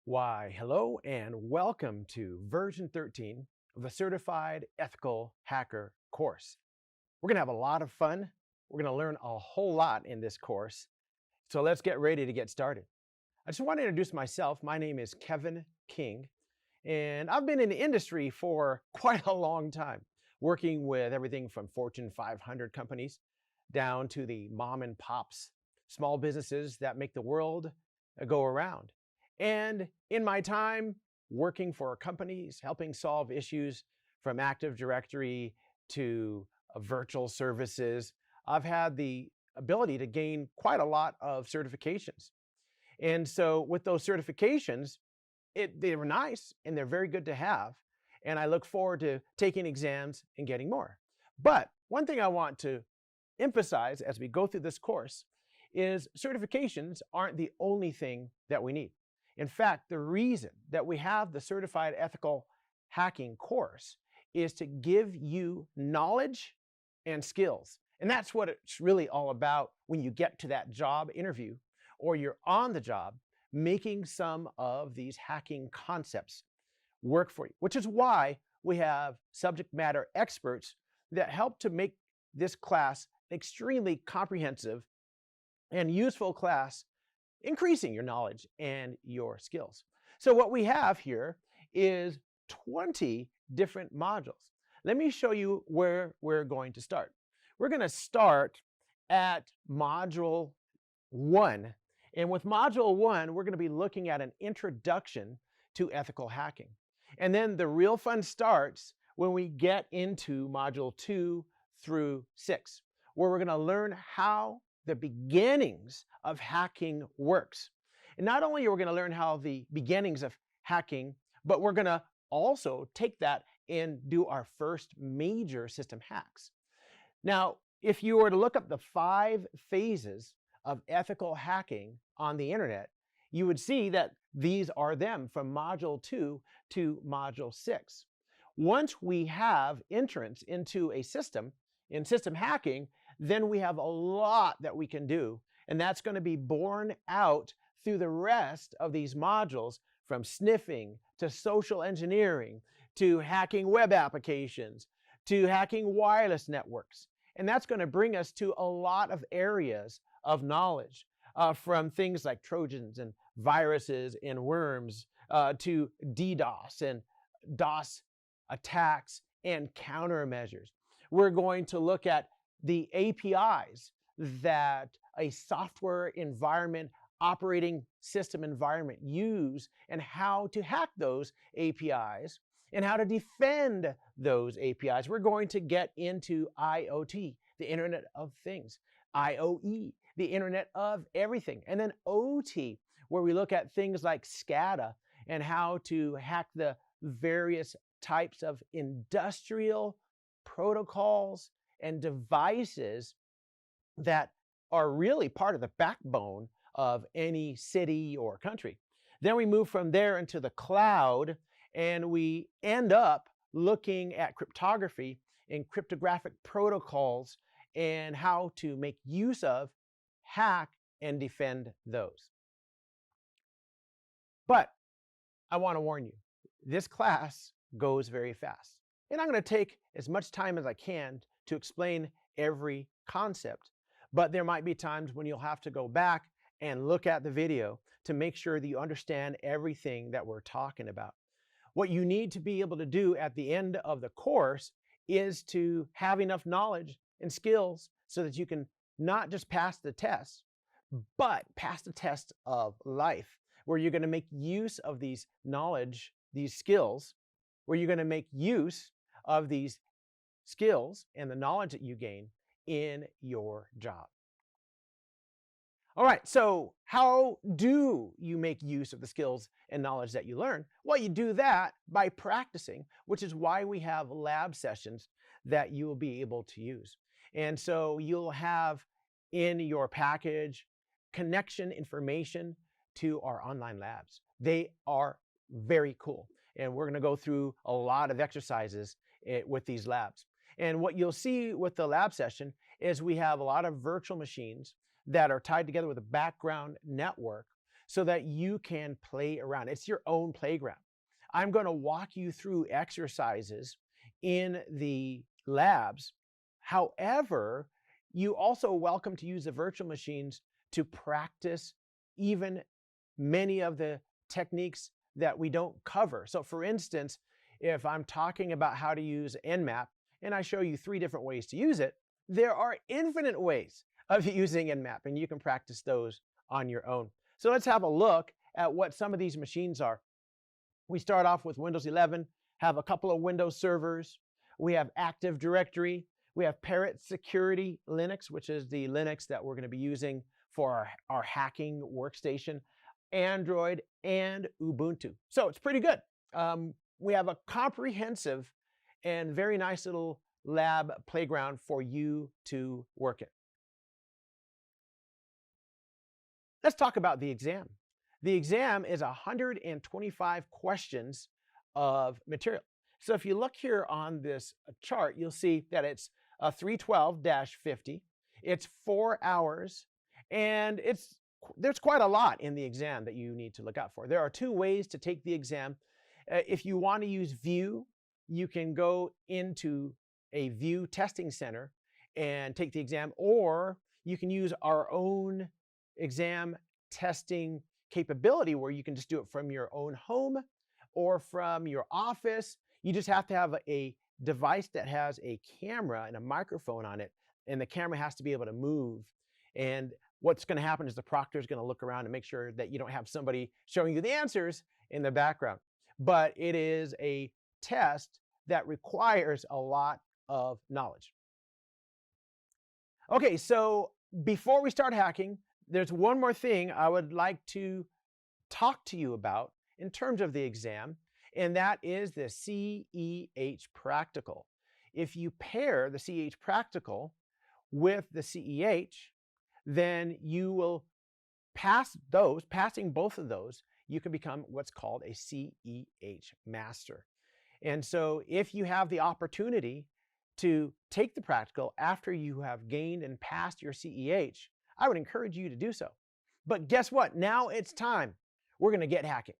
Why, hello and welcome to version 13 of the Certified Ethical Hacker course. We're going to have a lot of fun. We're going to learn a whole lot in this course. So let's get ready to get started. I just want to introduce myself. My name is Kevin King, and I've been in the industry for quite a long time, working with everything from Fortune 500 companies down to the mom and pops, small businesses that make the world go around. And in my time working for companies, helping solve issues from Active Directory to virtual services, I've had the ability to gain quite a lot of certifications. And so with those certifications, they were nice and they're very good to have. And I look forward to taking exams and getting more. But one thing I want to emphasize as we go through this course is certifications aren't the only thing that we need. In fact, the reason that we have the Certified Ethical Hacking course is to give you knowledge and skills. And that's what it's really all about when you get to that job interview or you're on the job, making some of these hacking concepts work for you, which is why we have subject matter experts that help to make this class an extremely comprehensive and useful class, increasing your knowledge and your skills. So what we have here is 20 different modules. Let me show you where we're going to start. We're going to start at Module 1. And with Module 1, we're going to be looking at an introduction to ethical hacking. And then the real fun starts when we get into Module 2 through 6, where we're going to learn how the beginnings of hacking works. And not only are we going to learn how the beginnings of hacking, but we're going to also take that and do our first major system hacks. Now, if you were to look up the 5 phases of ethical hacking on the internet, you would see that these are them from Module 2 to Module 6. Once we have entrance into a system, in system hacking, then we have a lot that we can do. And that's going to be borne out through the rest of these modules, from sniffing to social engineering to hacking web applications to hacking wireless networks. And that's going to bring us to a lot of areas of knowledge, from things like Trojans and viruses and worms to DDoS and DOS attacks and countermeasures. We're going to look at the APIs that a software environment, operating system environment use, and how to hack those APIs and how to defend those APIs. We're going to get into IoT, the Internet of Things, IoE, the Internet of Everything, and then OT, where we look at things like SCADA and how to hack the various types of industrial protocols and devices that are really part of the backbone of any city or country. Then we move from there into the cloud, and we end up looking at cryptography and cryptographic protocols and how to make use of, hack, and defend those. But I want to warn you, this class goes very fast. And I'm going to take as much time as I can to explain every concept. But there might be times when you'll have to go back and look at the video to make sure that you understand everything that we're talking about. What you need to be able to do at the end of the course is to have enough knowledge and skills so that you can not just pass the test, but pass the test of life, where you're going to make use of these knowledge, these skills, where you're going to make use of these skills and the knowledge that you gain in your job. All right, so how do you make use of the skills and knowledge that you learn? Well, you do that by practicing, which is why we have lab sessions that you will be able to use. And so you'll have in your package connection information to our online labs. They are very cool. And we're going to go through a lot of exercises with these labs. And what you'll see with the lab session is we have a lot of virtual machines that are tied together with a background network so that you can play around. It's your own playground. I'm going to walk you through exercises in the labs. However, you also are welcome to use the virtual machines to practice even many of the techniques that we don't cover. So for instance, if I'm talking about how to use Nmap and I show you 3 different ways to use it, there are infinite ways of using Nmap, and you can practice those on your own. So let's have a look at what some of these machines are. We start off with Windows 11, have a couple of Windows servers. We have Active Directory. We have Parrot Security Linux, which is the Linux that we're going to be using for our hacking workstation, Android, and Ubuntu. So it's pretty good. We have a comprehensive and very nice little lab playground for you to work in. Let's talk about the exam. The exam is 125 questions of material. So if you look here on this chart, you'll see that it's 312-50. It's 4 hours, and there's quite a lot in the exam that you need to look out for. There are 2 ways to take the exam. If you want to use View, you can go into a View testing center and take the exam, or you can use our own exam testing capability where you can just do it from your own home or from your office. You just have to have a device that has a camera and a microphone on it, and the camera has to be able to move. And what's going to happen is the proctor is going to look around and make sure that you don't have somebody showing you the answers in the background. But it is a test that requires a lot of knowledge. Okay, so before we start hacking, there's one more thing I would like to talk to you about in terms of the exam, and that is the CEH practical. If you pair the CEH practical with the CEH, then you will pass those. Passing both of those, you can become what's called a CEH master. And so if you have the opportunity to take the practical after you have gained and passed your CEH, I would encourage you to do so. But guess what? Now it's time. We're going to get hacking.